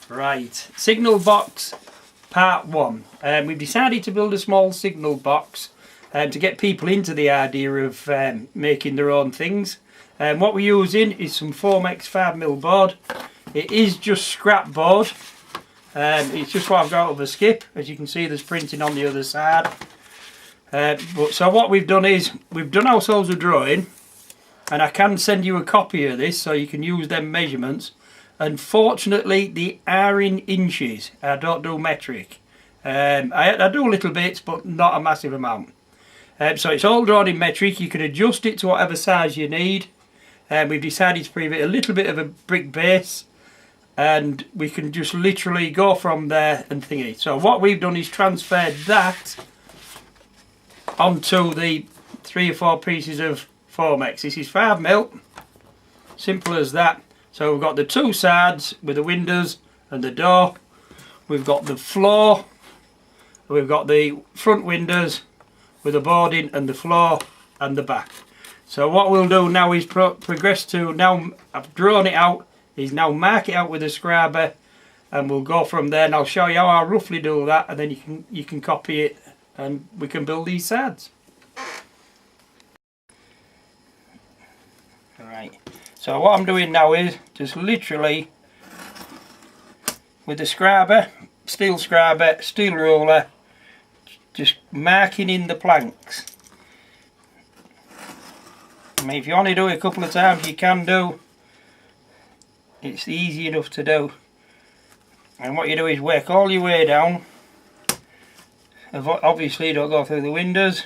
Right, signal box part 1. We've decided to build a small signal box to get people into the idea of making their own things. What we're using is some Foamex 5mm board. It is just scrap board. It's just what I've got out of a skip. As you can see, there's printing on the other side. So what we've done is we've done ourselves a drawing, and I can send you a copy of this so you can use them measurements. Unfortunately, they are in inches. I don't do metric. I do little bits, but not a massive amount. So it's all drawn in metric. You can adjust it to whatever size you need. We've decided to give it a little bit of a brick base, and we can just literally go from there and thingy. So what we've done is transferred that onto the 3 or 4 pieces of Foamex. This is 5mm, simple as that. So we've got the 2 sides with the windows and the door. We've got the floor. We've got the front windows with the boarding and the floor and the back. So what we'll do now is progress to, now I've drawn it out, is now mark it out with a scriber, and we'll go from there. And I'll show you how I roughly do that, and then you can copy it and we can build these sides. Alright. So what I'm doing now is just literally with the scriber, steel ruler, just marking in the planks. I mean, if you only do it a couple of times, you can do. It's easy enough to do. And what you do is work all your way down. Obviously, don't go through the windows.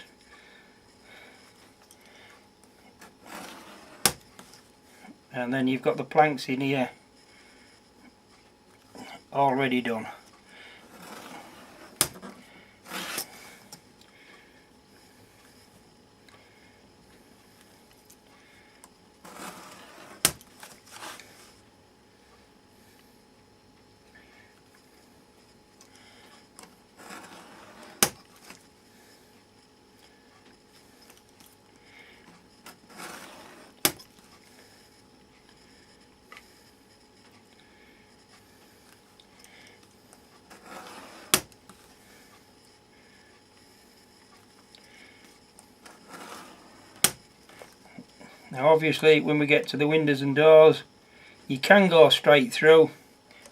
And then you've got the planks in here already done. Now obviously when we get to the windows and doors, you can go straight through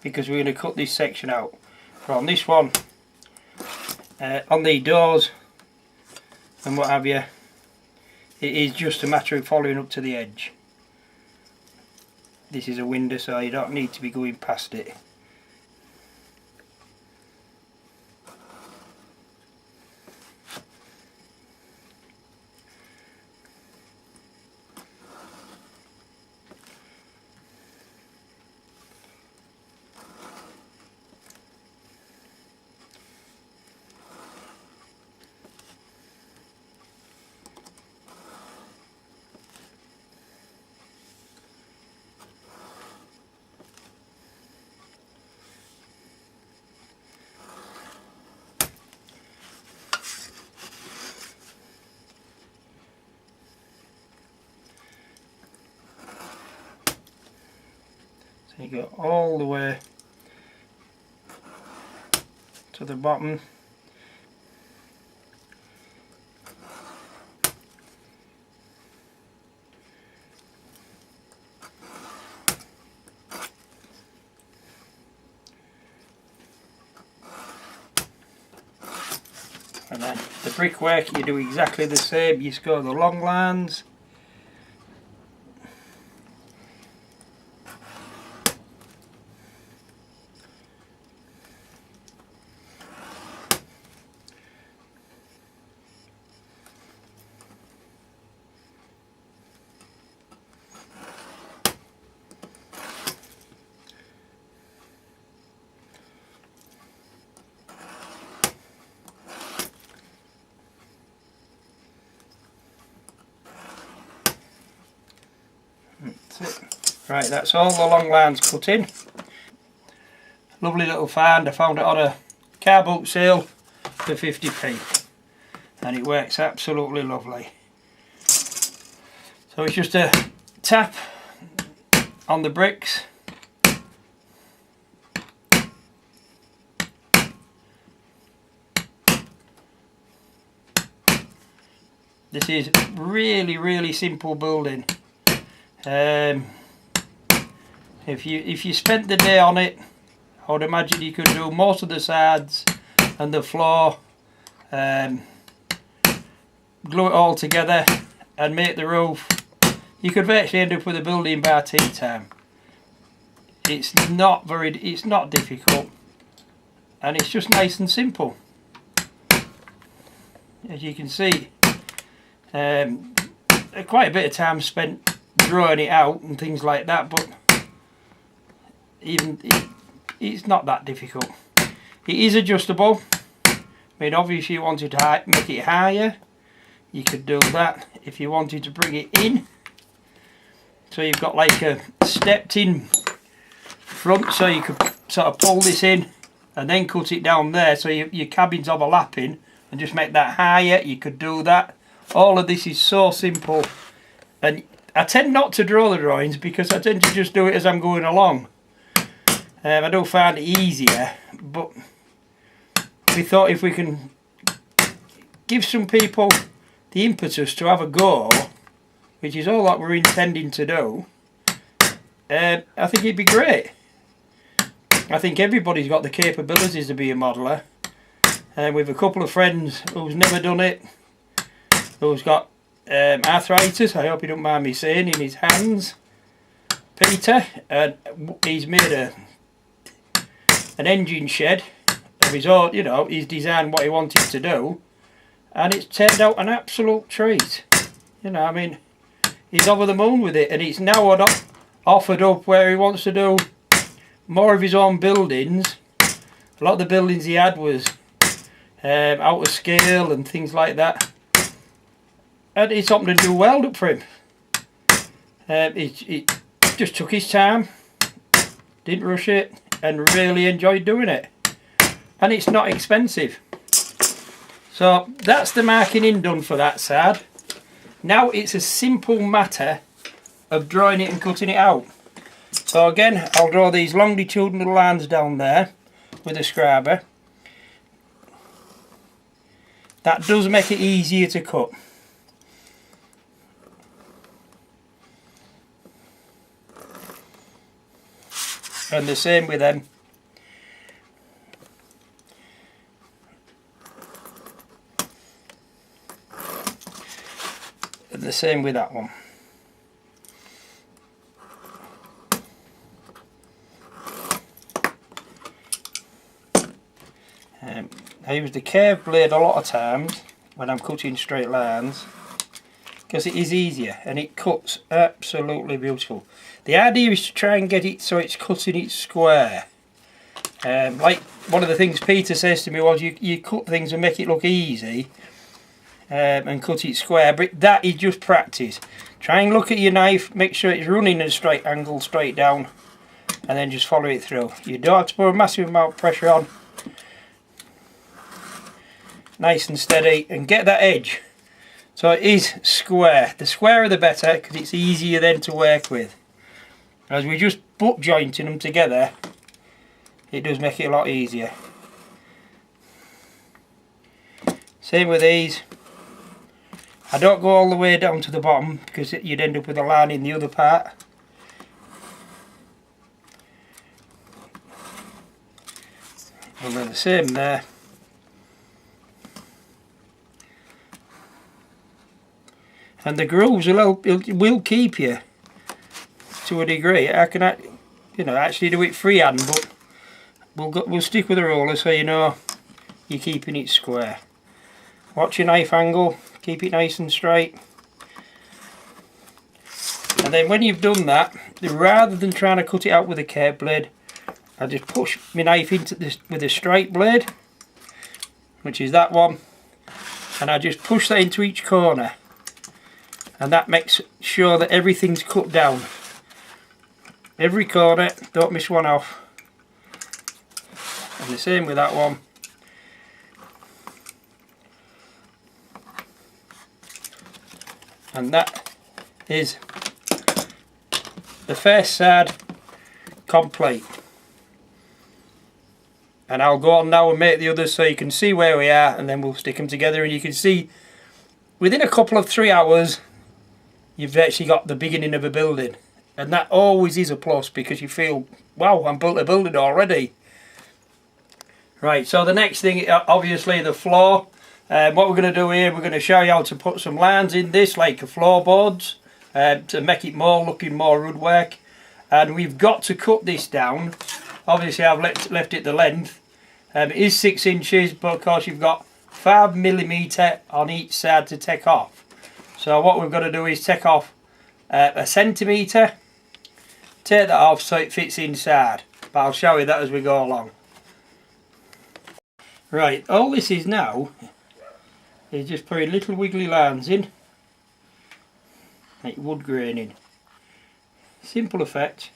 because we're going to cut this section out. But on this one, on the doors and what have you, it is just a matter of following up to the edge. This is a window, so you don't need to be going past it. You go all the way to the bottom. And then the brickwork, you do exactly the same. You score the long lines. That's it. Right, that's all the long lines cut in. Lovely little find. I found it on a car boot sale for 50p, and it works absolutely lovely. So it's just a tap on the bricks, This is really simple building. If you spent the day on it, I would imagine you could do most of the sides and the floor, glue it all together and make the roof. You could virtually end up with a building by tea time. It's not difficult, and it's just nice and simple. As you can see, quite a bit of time spent drawing it out and things like that, but it's not that difficult. It is adjustable. I mean, obviously you wanted to make it higher, you could do that. If you wanted to bring it in, so you've got like a stepped in front, so you could sort of pull this in and then cut it down there, so your cabin's overlapping, and just make that higher. You could do that. All of this is so simple, and I tend not to draw the drawings because I tend to just do it as I'm going along. I don't find it easier, but we thought if we can give some people the impetus to have a go, which is all that we're intending to do, I think it'd be great. I think everybody's got the capabilities to be a modeller. With a couple of friends who's never done it, who's got arthritis, I hope you don't mind me saying, in his hands, Peter, and he's made an engine shed of his own. You know, he's designed what he wanted to do, and it's turned out an absolute treat. You know, I mean, he's over the moon with it, and it's now offered up where he wants to do more of his own buildings. A lot of the buildings he had was out of scale and things like that, and it's something to do well up for him. He just took his time, didn't rush it, and really enjoyed doing it, and it's not expensive. So that's the marking in done for that side. Now it's a simple matter of drawing it and cutting it out. So again, I'll draw these longitudinal lines down there with a scriber. That does make it easier to cut. And the same with them. And the same with that one. I use the curved blade a lot of times when I'm cutting straight lines, because it is easier and it cuts absolutely beautiful. The idea is to try and get it so it's cutting it square. Like one of the things Peter says to me was, you cut things and make it look easy and cut it square, but that is just practice. Try and look at your knife, make sure it's running at a straight angle straight down, and then just follow it through. You don't have to put a massive amount of pressure on. Nice and steady, and get that edge so it is square. The squarer the better, because it's easier then to work with. As we just butt jointing them together, it does make it a lot easier. Same with these. I don't go all the way down to the bottom because you'd end up with a line in the other part. And then the same there. And the grooves will keep you to a degree. I can, actually do it freehand, but we'll stick with the roller so you know you're keeping it square. Watch your knife angle, keep it nice and straight. And then when you've done that, rather than trying to cut it out with a curved blade, I just push my knife into this with a straight blade, which is that one, and I just push that into each corner. And that makes sure that everything's cut down. Every corner, don't miss one off. And the same with that one. And that is the first side complete. And I'll go on now and make the others so you can see where we are, and then we'll stick them together and you can see within a couple of 3 hours you've actually got the beginning of a building, and that always is a plus because you feel, wow, I'm built a building already. Right, so the next thing, obviously the floor. What we're going to do here, we're going to show you how to put some lines in this like floorboards to make it more looking more woodwork. And we've got to cut this down. Obviously I've left it the length. It is 6 inches, but of course you've got 5mm on each side to take off. So what we've got to do is take off a centimetre, take that off so it fits inside. But I'll show you that as we go along. Right, all this is now is just putting little wiggly lines in, like wood graining. Simple effect.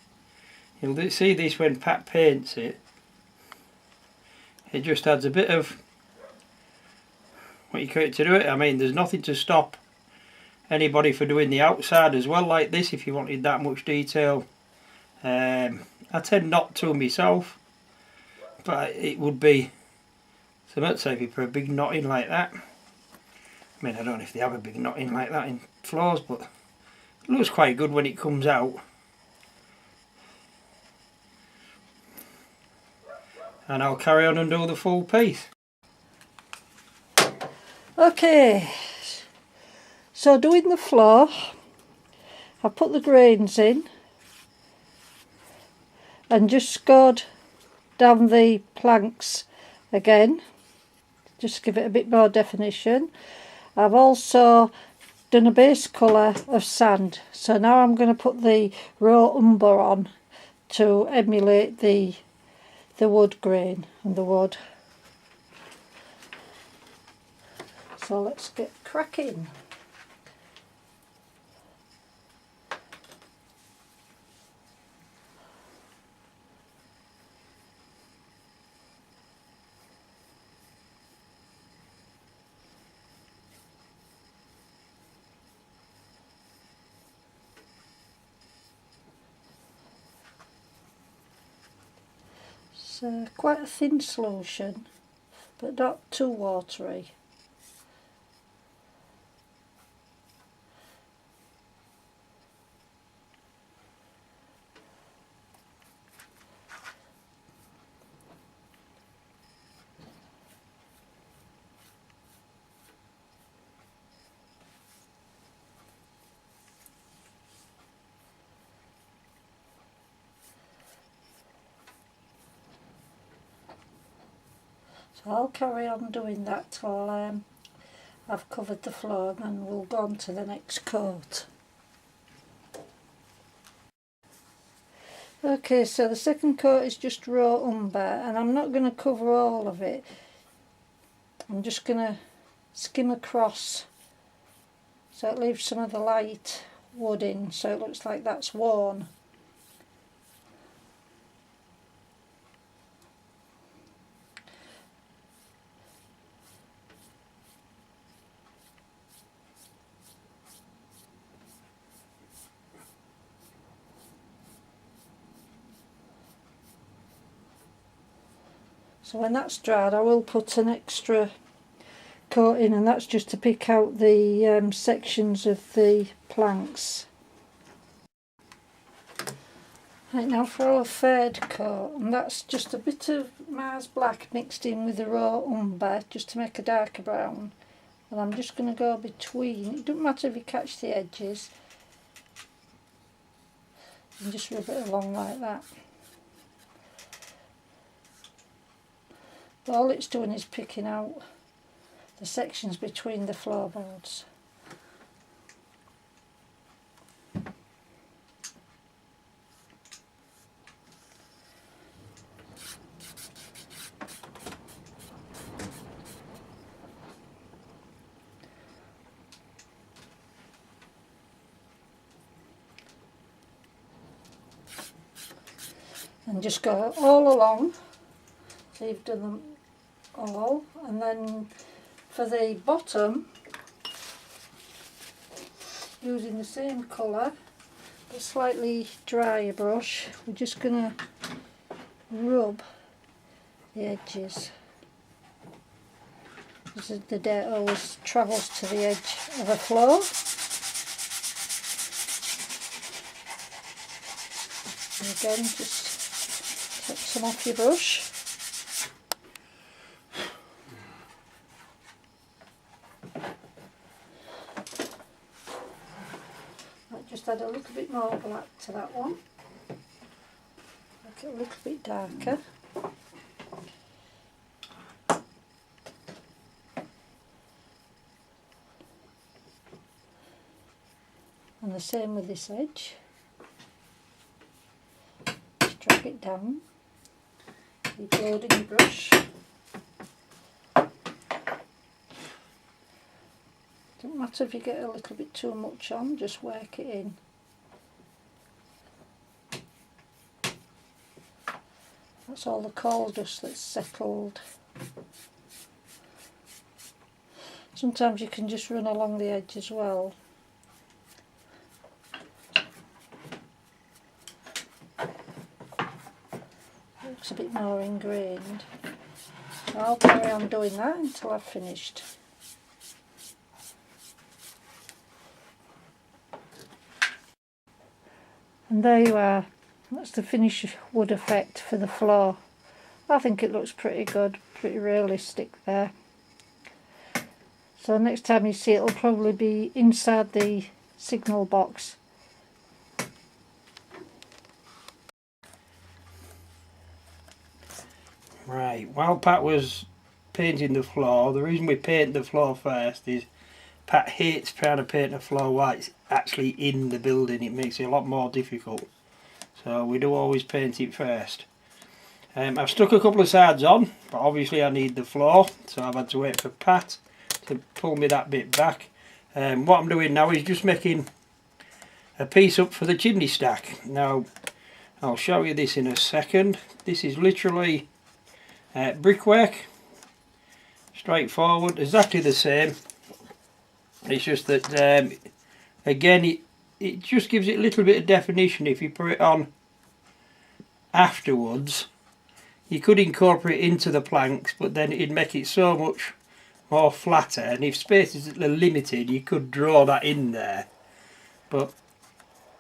You'll see this when Pat paints it. It just adds a bit of what you create to do it. I mean, there's nothing to stop anybody for doing the outside as well like this if you wanted that much detail. I tend not to myself, but it would be, so let's say if you put a big knot in like that. I mean, I don't know if they have a big knot in like that in floors, but it looks quite good when it comes out. And I'll carry on and do the full piece. Okay, so doing the floor, I put the grains in and just scored down the planks again, just to give it a bit more definition. I've also done a base colour of sand, so now I'm going to put the raw umber on to emulate the wood grain and the wood. So let's get cracking. Quite a thin solution, but not too watery. So I'll carry on doing that till I've covered the floor, and then we'll go on to the next coat. Okay, so the second coat is just raw umber, and I'm not going to cover all of it. I'm just going to skim across so it leaves some of the light wood in, so it looks like that's worn. So when that's dried, I will put an extra coat in, and that's just to pick out the sections of the planks. Right, now for our third coat, and that's just a bit of Mars Black mixed in with the raw umber just to make a darker brown. And I'm just going to go between, it doesn't matter if you catch the edges, and just rub it along like that. All it's doing is picking out the sections between the floorboards. And just go all along, so you've done them all, and then for the bottom, using the same colour but slightly drier brush, we're just going to rub the edges. The dirt always travels to the edge of a floor. And again, just take some off your brush. I just add a little bit more black to that one. Make it a little bit darker. And the same with this edge. Just drag it down. Keep loading your brush. Don't matter if you get a little bit too much on, just work it in. That's all the coal dust that's settled. Sometimes you can just run along the edge as well. Looks a bit more ingrained. So I'll carry on doing that until I've finished. And there you are. That's the finished wood effect for the floor. I think it looks pretty good, pretty realistic there. So next time you see it, it'll probably be inside the signal box. Right, while Pat was painting the floor, the reason we paint the floor first is Pat hates trying to paint the floor while it's actually in the building. It makes it a lot more difficult. So we do always paint it first. I've stuck a couple of sides on, but obviously I need the floor, so I've had to wait for Pat to pull me that bit back. What I'm doing now is just making a piece up for the chimney stack. Now, I'll show you this in a second. This is literally brickwork, straightforward, exactly the same. It's just that again it just gives it a little bit of definition. If you put it on afterwards, you could incorporate it into the planks, but then it'd make it so much more flatter, and if spaces are limited you could draw that in there, but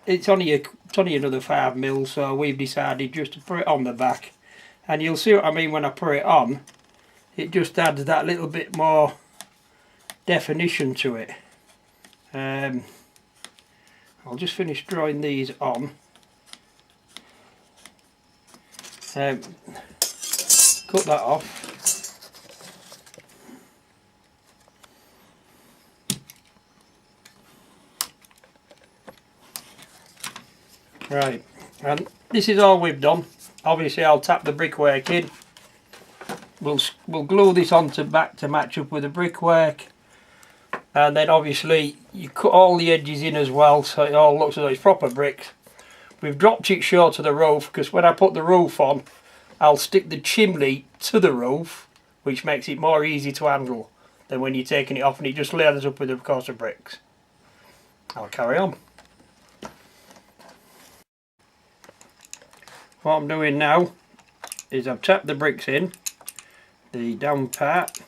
it's only another 5mm, so we've decided just to put it on the back. And you'll see what I mean when I put it on. It just adds that little bit more definition to it. I'll just finish drawing these on. Cut that off. Right, and this is all we've done. Obviously I'll tap the brickwork in. We'll glue this onto back to match up with the brickwork, and then obviously you cut all the edges in as well, so it all looks as though it's proper bricks. We've dropped it short of the roof because when I put the roof on, I'll stick the chimney to the roof, which makes it more easy to handle than when you're taking it off and it just lathers up with a course of bricks. I'll carry on. What I'm doing now is I've tapped the bricks in, the down part,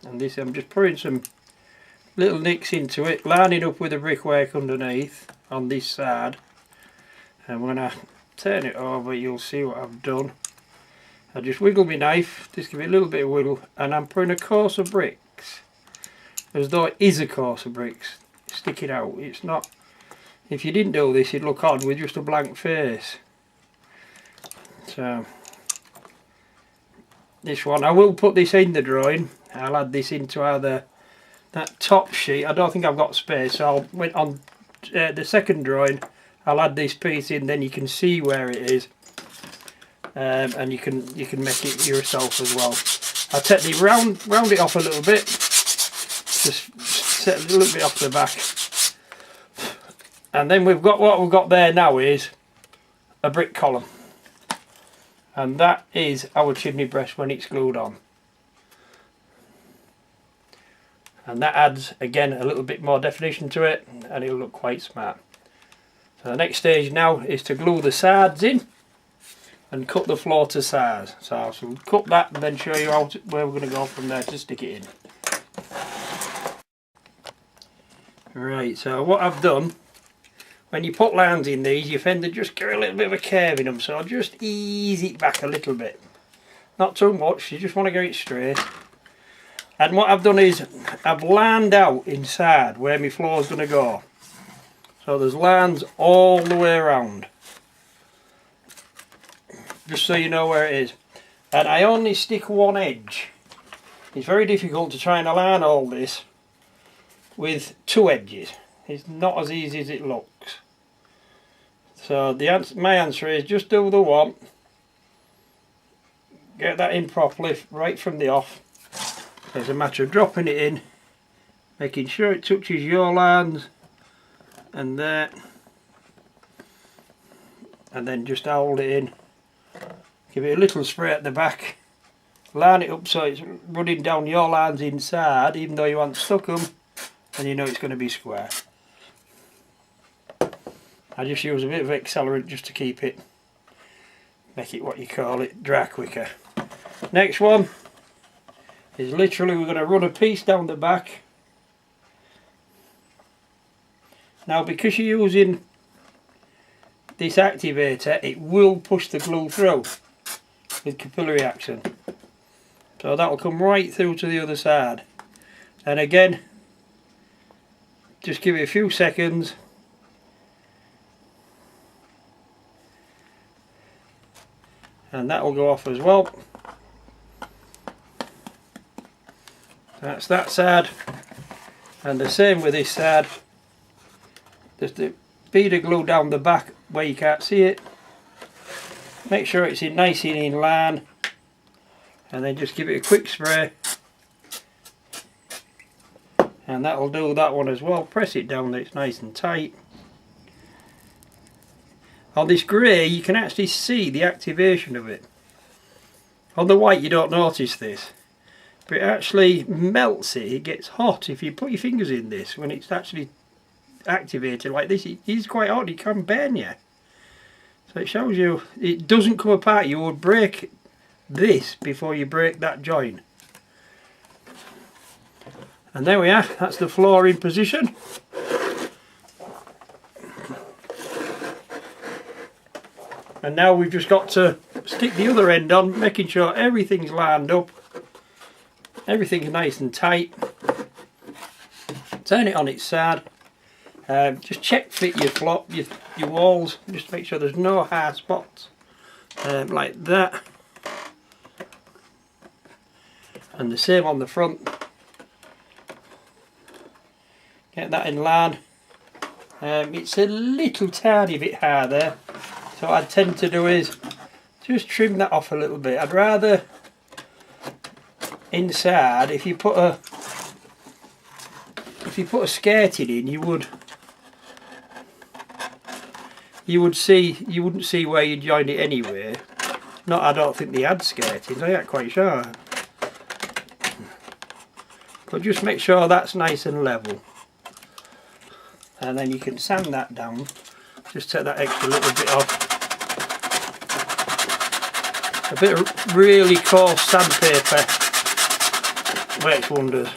and this I'm just putting some little nicks into it, lining up with the brickwork underneath on this side. And when I turn it over, you'll see what I've done. I just wiggle my knife, just give it a little bit of wiggle, and I'm putting a course of bricks, as though it is a course of bricks sticking out. It's not. If you didn't do this, you'd look odd with just a blank face. So this one, I will put this in the drawing. I'll add this into either that top sheet. I don't think I've got space, so I'll wait on the second drawing. I'll add this piece in, then you can see where it is, and you can make it yourself as well. I'll take the round it off a little bit, just set a little bit off the back, and then we've got what we've got there now is a brick column. And that is our chimney breast when it's glued on. And that adds, again, a little bit more definition to it, and it'll look quite smart. So the next stage now is to glue the sides in and cut the floor to size. So I'll cut that and then show you where we're going to go from there to stick it in. Right, so what I've done, when you put lines in these, you tend to just get a little bit of a curve in them, so I'll just ease it back a little bit. Not too much, you just want to get it straight. And what I've done is, I've lined out inside where my floor's going to go. So there's lines all the way around. Just so you know where it is. And I only stick one edge. It's very difficult to try and align all this with two edges. It's not as easy as it looks. So my answer is just do the one. Get that in properly right from the off. It's a matter of dropping it in, making sure it touches your lines and there, and then just hold it in. Give it a little spray at the back. Line it up so it's running down your lines inside, even though you haven't stuck them, and you know it's going to be square. I just use a bit of accelerant just to keep it, make it what you call it, dry quicker. Next one is literally we're going to run a piece down the back. Now because you're using this activator, it will push the glue through with capillary action. So that will come right through to the other side. And again, just give it a few seconds. And that will go off as well. That's that side. And the same with this side. Just a bead of glue down the back where you can't see it. Make sure it's nice and in line. And then just give it a quick spray. And that'll do that one as well. Press it down that it's nice and tight. On this grey you can actually see the activation of it. On the white you don't notice this. But it actually melts it. It gets hot if you put your fingers in this. When it's actually activated like this, it is quite hot. It can burn you. So it shows you it doesn't come apart. You would break this before you break that joint. And there we are. That's the floor in position. And now we've just got to stick the other end on, making sure everything's lined up. Everything's nice and tight. Turn it on its side. Just check fit your walls. Just make sure there's no hard spots. Like that. And the same on the front. Get that in line. It's a little tiny bit hard there. So what I tend to do is just trim that off a little bit. I'd rather inside, if you put a skirting in, you wouldn't see where you join it anyway. Not, I don't think they had skirtings. I'm not quite sure. But just make sure that's nice and level, and then you can sand that down. Just take that extra little bit off. A bit of really coarse sandpaper works wonders.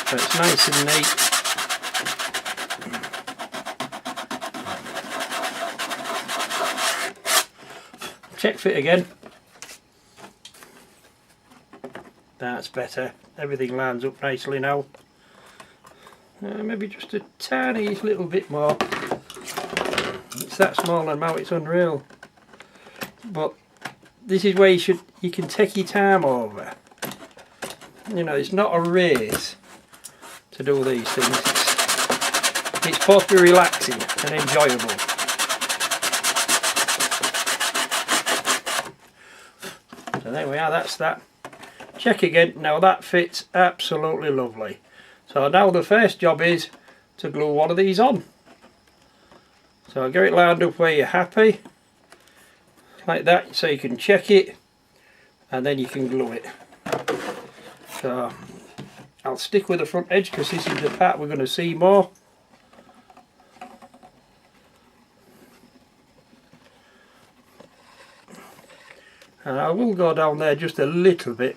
So it's nice and neat. Check fit again. That's better. Everything lines up nicely now. Maybe just a tiny little bit more. It's that small and now it's unreal. But this is where you can take your time over. You know, it's not a race to do these things. It's supposed to be relaxing and enjoyable. So there we are, that's that. Check again. Now that fits absolutely lovely. So now the first job is to glue one of these on. So get it lined up where you're happy, like that, so you can check it and then you can glue it. So I'll stick with the front edge because this is the part we're going to see more. And I will go down there just a little bit,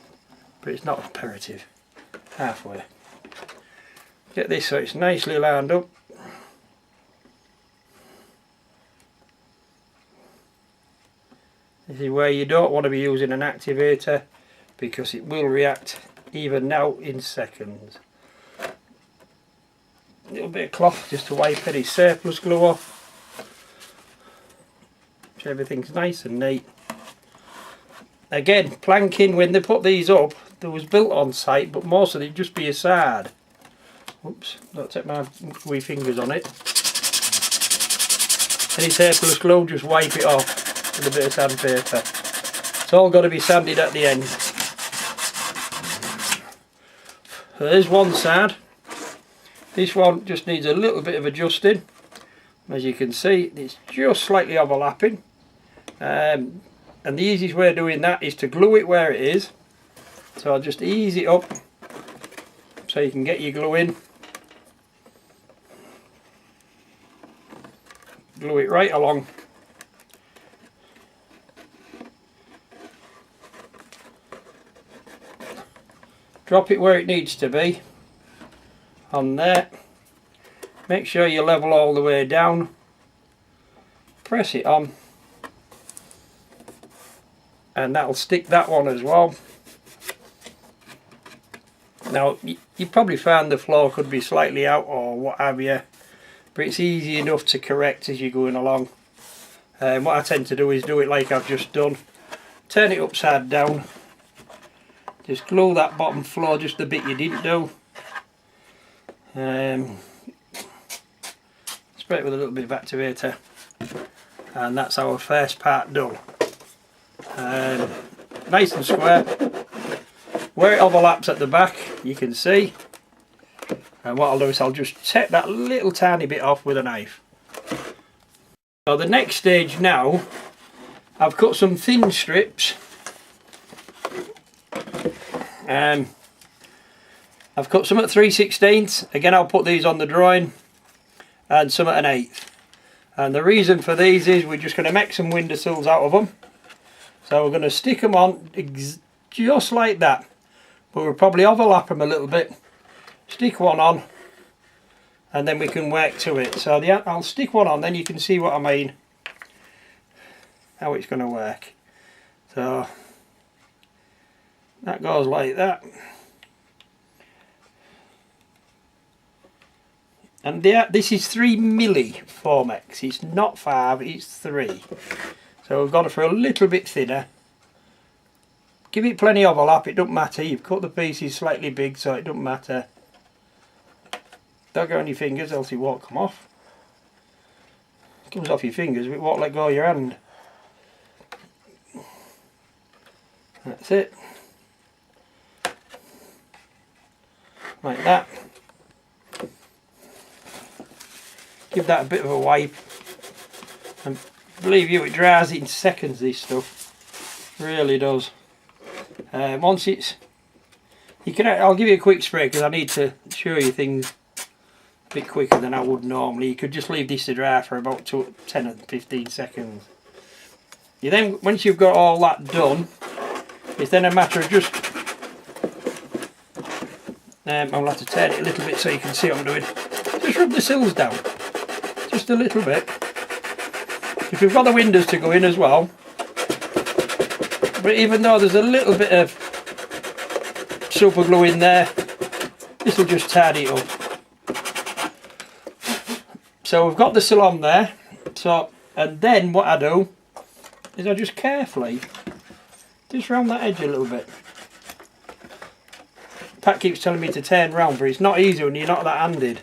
but it's not imperative. Halfway. Get this so it's nicely lined up. This is where you don't want to be using an activator because it will react even now in seconds. A little bit of cloth just to wipe any surplus glue off. So everything's nice and neat. Again, planking, when they put these up, they was built on site, but most of it just be a side. Oops, don't take my wee fingers on it. Any surplus glue, just wipe it off with a bit of sandpaper. It's all got to be sanded at the end. So there's one side. This one just needs a little bit of adjusting. As you can see, it's just slightly overlapping. And the easiest way of doing that is to glue it where it is. So I'll just ease it up so you can get your glue in. Glue it right along. Drop it where it needs to be. On there. Make sure you level all the way down. Press it on. And that'll stick that one as well. Now you probably found the floor could be slightly out or what have you, but it's easy enough to correct as you're going along. What I tend to do is do it like I've just done. Turn it upside down. Just glue that bottom floor just the bit you didn't do. Spray it with a little bit of activator, and that's our first part done. Nice and square. Where it overlaps at the back you can see, and what I'll do is I'll just take that little tiny bit off with a knife. So the next stage now, I've cut some thin strips. I've cut some at 3/16. Again, I'll put these on the drawing, and some at 1/8. And the reason for these is we're just going to make some windowsills out of them. So we're going to stick them on just like that, but we'll probably overlap them a little bit. Stick one on, and then we can work to it. So I'll stick one on, then you can see what I mean, how it's going to work. So that goes like that. And this is 3mm Foamex. It's not 5, it's 3. So we've got it for a little bit thinner. Give it plenty of overlap, it doesn't matter. You've cut the pieces slightly big, so it doesn't matter. Don't go on your fingers, else it won't come off. It comes off your fingers, but it won't let go of your hand. That's it. Like that. Give that a bit of a wipe, and believe you, it dries in seconds, this stuff. It really does. Once it's, I'll give you a quick spray because I need to show you things a bit quicker than I would normally. You could just leave this to dry for about 10 or 15 seconds. You then, once you've got all that done, it's then a matter of just, I'll have to turn it a little bit so you can see what I'm doing. Just rub the sills down. Just a little bit. If you've got the windows to go in as well, but even though there's a little bit of super glue in there, this will just tidy it up. So we've got the sill on there. So, and then what I do is I just carefully just round that edge a little bit. Pat keeps telling me to turn round, but it's not easy when you're not that handed.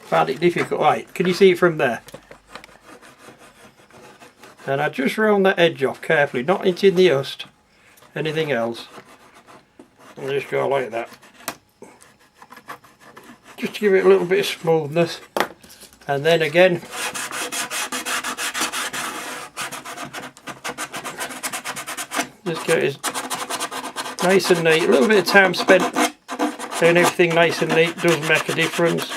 Found it difficult. Right, can you see it from there? And I just round that edge off carefully, not hitting the dust, anything else. And just go like that. Just to give it a little bit of smoothness. And then again, just get it nice and neat. A little bit of time spent doing everything nice and neat does make a difference.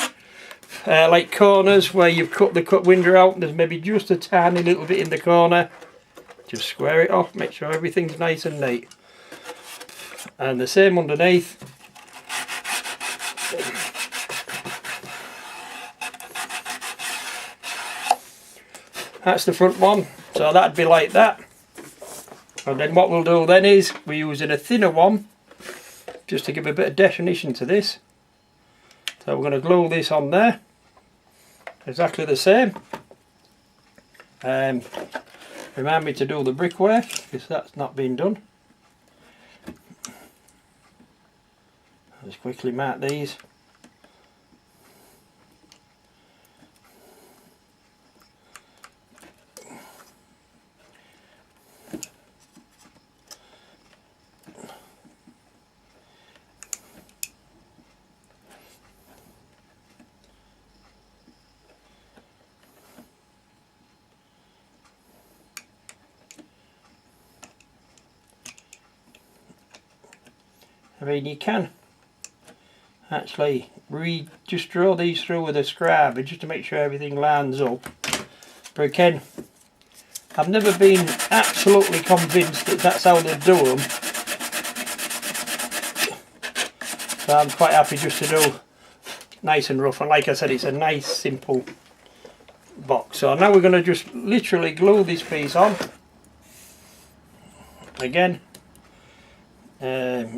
Like corners where you've cut the window out, there's maybe just a tiny little bit in the corner. just square it off, make sure everything's nice and neat. And the same underneath. That's the front one, so that'd be like that. And then what we'll do then is we're using a thinner one just to give a bit of definition to this. So we're going to glue this on there exactly the same. Remind me to do the brickwork because that's not been done. I'll just quickly mark these. I mean, you can actually just draw these through with a scribe just to make sure everything lines up. But again, I've never been absolutely convinced that that's how they do them. So I'm quite happy just to do nice and rough. And like I said, it's a nice simple box. So now we're going to just literally glue this piece on. Again.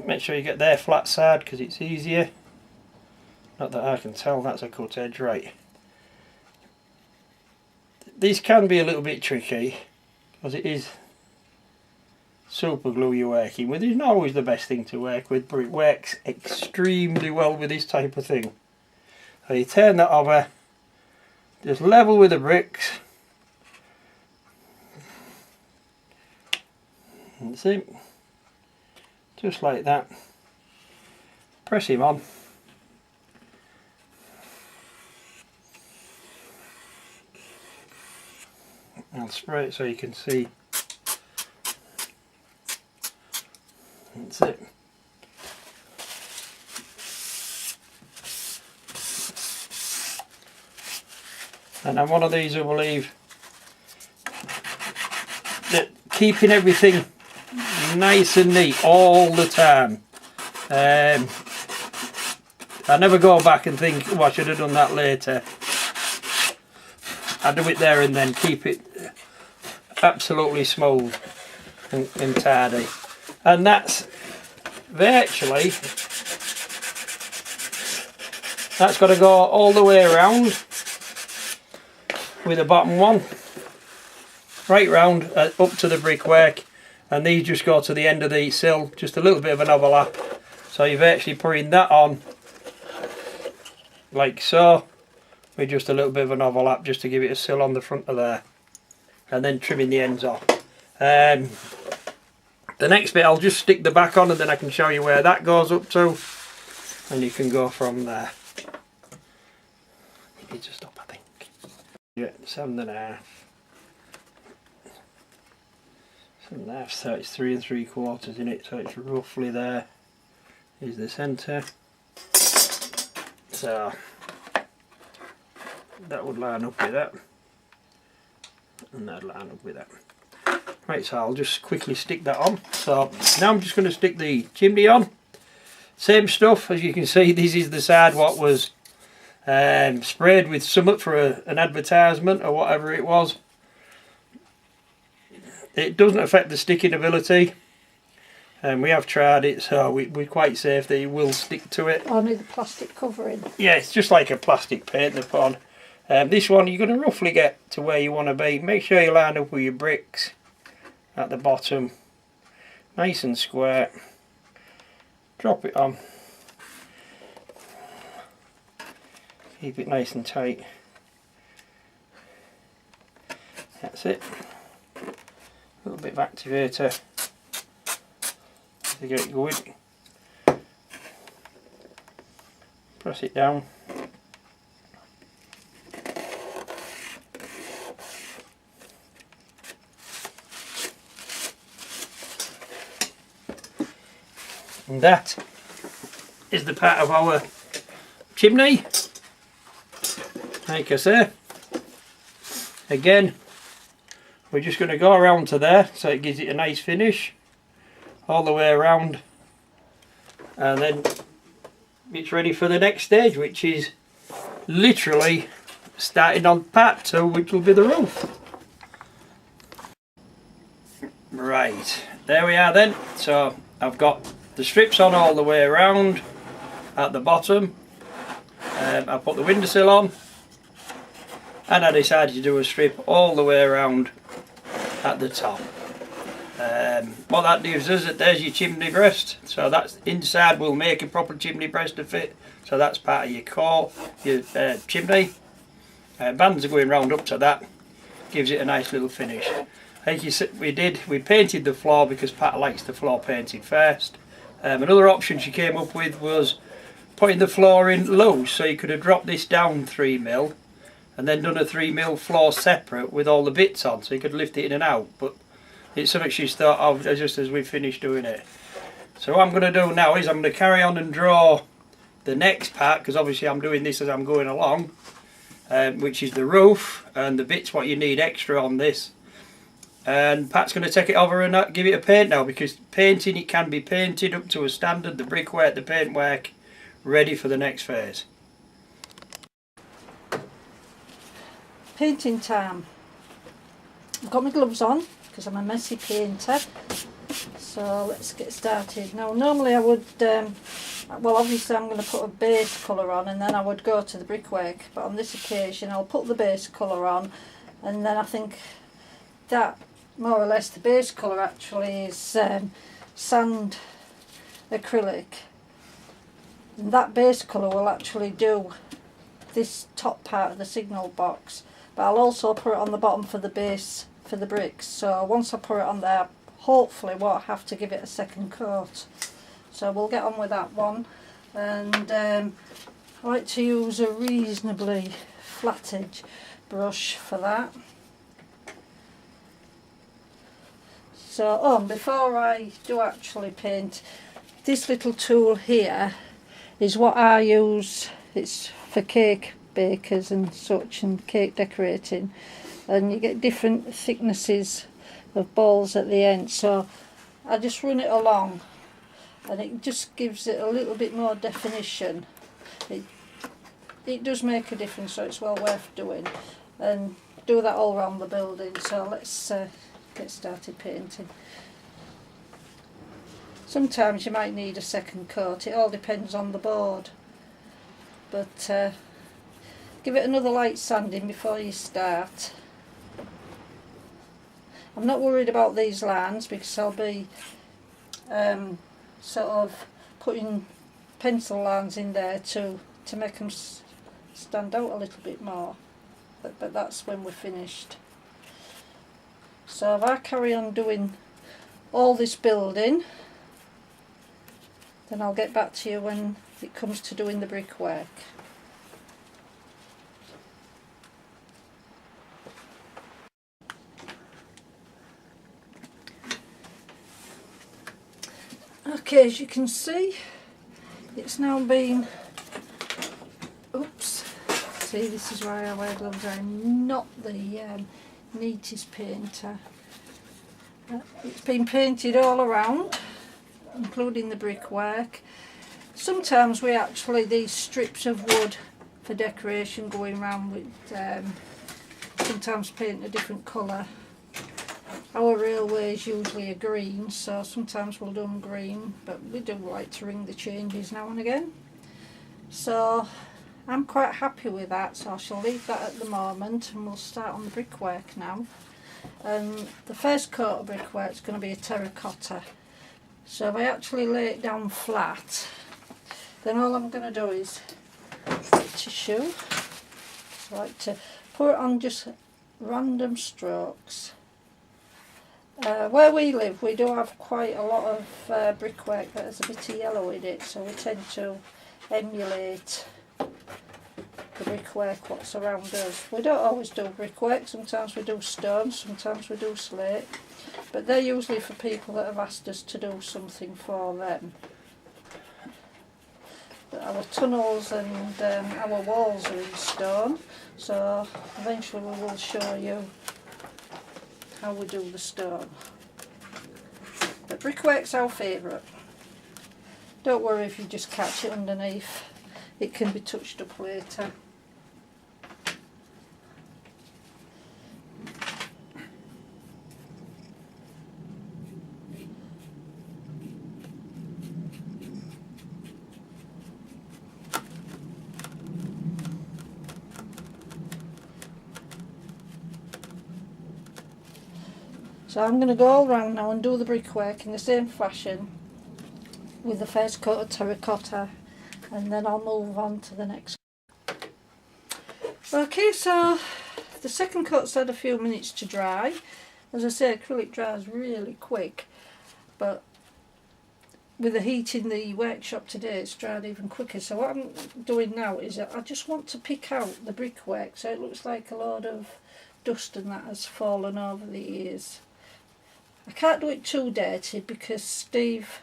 Make sure you get their flat side because it's easier. Not that I can tell, that's a cut edge, right. These can be a little bit tricky because it is super glue you're working with. It's not always the best thing to work with, but it works extremely well with this type of thing. So you turn that over, just level with the bricks. And see. Just like that. Press him on. I'll spray it so you can see. That's it. And then one of these I will leave. Keeping everything nice and neat all the time. I never go back and think, oh, I should have done that later. I do it there and then, keep it absolutely smooth and tidy. And that's virtually, that's got to go all the way around with the bottom one. Right round up to the brickwork. And these just go to the end of the sill, just a little bit of an overlap. So you're virtually putting that on like so, with just a little bit of an overlap just to give it a sill on the front of there. And then trimming the ends off. The next bit I'll just stick the back on and then I can show you where that goes up to. And you can go from there. You need to stop, I think. Yeah, 7.5. 7.5, so it's 3 3/4 in it, so it's roughly there. Is the centre. So that would line up with that. And that'd line up with that. Right, so I'll just quickly stick that on. So now I'm just going to stick the chimney on. Same stuff, as you can see, this is the side what was sprayed with something for an advertisement or whatever it was. It doesn't affect the sticking ability, and we have tried it, so we're quite safe that it will stick to it. Only the plastic covering. Yeah, it's just like a plastic paint they put on. This one you're going to roughly get to where you want to be. Make sure you line up with your bricks at the bottom, nice and square. Drop it on. Keep it nice and tight. That's it. A little bit of activator to get it going. Press it down. And that is the part of our chimney. Like I say, again, We're just going to go around to there so it gives it a nice finish all the way around, and then it's ready for the next stage, which is literally starting on part 2, which will be the roof. Right, there we are then. So I've got the strips on all the way around at the bottom. I put the windowsill on, and I decided to do a strip all the way around at the top. What that gives us, there's your chimney breast. So that's inside, will make a proper chimney breast to fit. So that's part of your core, your chimney. Bands are going round up to that, gives it a nice little finish. Like you said, we painted the floor because Pat likes the floor painted first. Another option she came up with was putting the floor in loose, so you could have dropped this down 3mm and then done a 3mm floor separate with all the bits on, so you could lift it in and out. But it's something she's thought of just as we finished doing it. So what I'm going to do now is I'm going to carry on and draw the next part, because obviously I'm doing this as I'm going along, which is the roof and the bits what you need extra on this. And Pat's going to take it over and give it a paint now, because painting, it can be painted up to a standard, the brickwork, the paintwork, ready for the next phase. Painting time. I've got my gloves on because I'm a messy painter. So let's get started. Now normally I would, well obviously I'm going to put a base colour on and then I would go to the brickwork. But on this occasion I'll put the base colour on, and then I think that more or less the base colour actually is sand acrylic. And that base colour will actually do this top part of the signal box, but I'll also put it on the bottom for the base for the bricks. So once I put it on there, hopefully won't have to give it a second coat. So we'll get on with that one. And I like to use a reasonably flat edge brush for that. So before I do actually paint, this little tool here is what I use. It's for cake bakers and such, and cake decorating, and you get different thicknesses of balls at the end, so I just run it along and it just gives it a little bit more definition. It does make a difference, so it's well worth doing, and do that all around the building. So let's get started painting. Sometimes you might need a second coat, it all depends on the board, but give it another light sanding before you start. I'm not worried about these lines because I'll be sort of putting pencil lines in there to make them stand out a little bit more, but that's when we're finished. So if I carry on doing all this building, then I'll get back to you when it comes to doing the brickwork. Okay, as you can see, it's now been, oops, see, this is why I wear gloves. I'm not the neatest painter. It's been painted all around, including the brickwork. Sometimes we actually, these strips of wood for decoration going around with, sometimes paint a different colour. Our railway is usually a green, so sometimes we'll do them green, but we do like to ring the changes now and again. So I'm quite happy with that, so I shall leave that at the moment and we'll start on the brickwork now. The first coat of brickwork is going to be a terracotta. So if I actually lay it down flat, then all I'm going to do is tissue. So I like to put it on just random strokes. Where we live, we do have quite a lot of brickwork that has a bit of yellow in it, so we tend to emulate the brickwork what's around us. We don't always do brickwork, sometimes we do stone, sometimes we do slate, but they're usually for people that have asked us to do something for them. But our tunnels and our walls are in stone, so eventually we will show you how we do the stone. But brickwork's our favourite. Don't worry if you just catch it underneath. It can be touched up later. So I'm going to go all round now and do the brickwork in the same fashion with the first coat of terracotta, and then I'll move on to the next. Okay, so the second coat's had a few minutes to dry. As I say, acrylic dries really quick, but with the heat in the workshop today it's dried even quicker. So what I'm doing now is I just want to pick out the brickwork so it looks like a load of dust and that has fallen over the years. I can't do it too dirty because Steve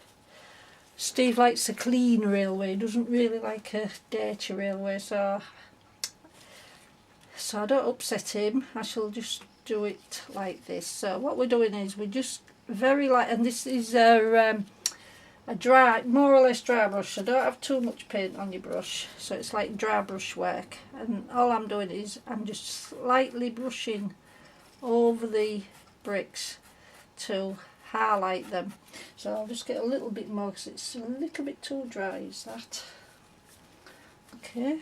likes a clean railway. He doesn't really like a dirty railway, so I don't upset him. I shall just do it like this. So what we're doing is we just very light, and this is a dry, more or less dry brush, so don't have too much paint on your brush, so it's like dry brush work, and all I'm doing is I'm just slightly brushing over the bricks to highlight them. So I'll just get a little bit more because it's a little bit too dry, is that? Okay,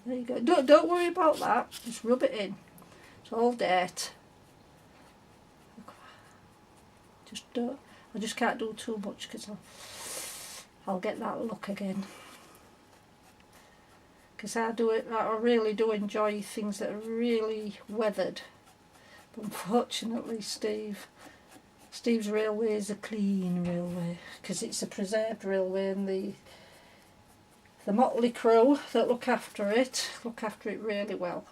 there you go. Don't worry about that, just rub it in. It's all dirt. I just can't do too much because I'll get that look again. Because I really do enjoy things that are really weathered. But unfortunately Steve's railway is a clean railway because it's a preserved railway, and the motley crew that look after it really well.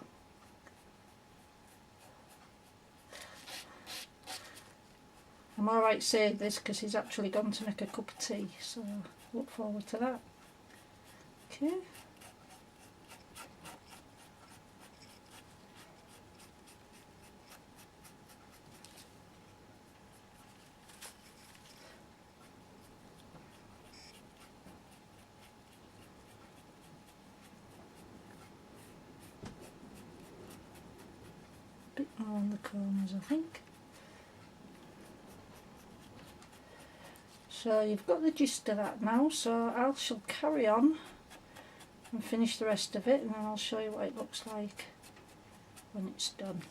I'm alright saying this because he's actually gone to make a cup of tea, so look forward to that. Okay. A bit more on the corners, I think. So you've got the gist of that now, so I shall carry on and finish the rest of it, and then I'll show you what it looks like when it's done.